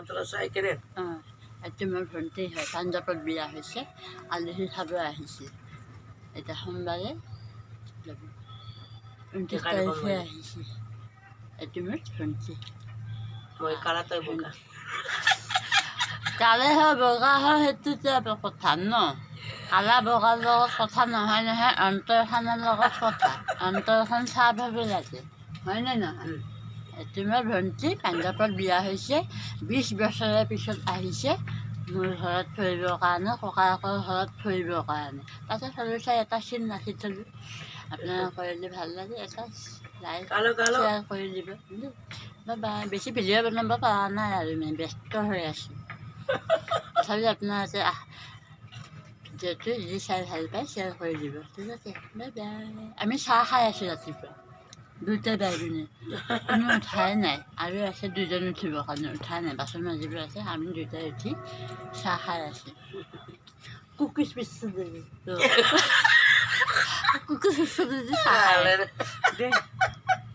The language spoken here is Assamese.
অঞ্চলৰ চাই কেনে এইটো মোৰ ভণ্টি হয়, পাঞ্জাৱত বিয়া হৈছে, আলহী খাব আহিছে। এতিয়া সোমবাৰে যাব, 29 তাৰিখে আহিছে। এইটো মোৰ ভণ্টি। মই কালা তই বগা কালে হয় বগা হয় সেইটোতে কথা ন, কালা বগাৰ লগত কথা নহয় নহয়, অন্তৰখনৰ লগত কথা। অন্তৰখন চাফ হ'ব লাগে, হয়নে নহয়? এইটো মোৰ ভণ্টি পাঞ্জাৱত বিয়া হৈছে, 20 বছৰৰ পিছত আহিছে মোৰ ঘৰত ফুৰিবৰ কাৰণে, ককায়েকৰ ঘৰত ফুৰিবৰ কাৰণে। তাতে সৰু চাই এটা চিন ৰাখি থ'লোঁ, আপোনালোকে কৰিলে ভাল লাগে, এটা লাইক শ্বেয়াৰ কৰি দিব। বাই, বেছি ভিডিঅ' বনাব পৰা নাই আৰু মানে ব্যস্ত হৈ আছোঁ। তথাপি আপোনালোকে ভিডিঅ'টো যি চাই ভাল পায় শ্বেয়াৰ কৰি দিব, ঠিক আছে? Bye bye. আমি চাহ খাই আছোঁ ৰাতিপুৱা, দুইটা বাইজনী, কোনো উঠাই নাই, আৰু আছে দুজন উঠিবৰ কাৰণে, উঠাই নাই, বাচন মাজিব আছে। আমি দুইটাই উঠি চাহ খাই আছোঁ। কুকিজ বিস্কুট কুকিজ বিস্কুট চাহ খাই আছোঁ।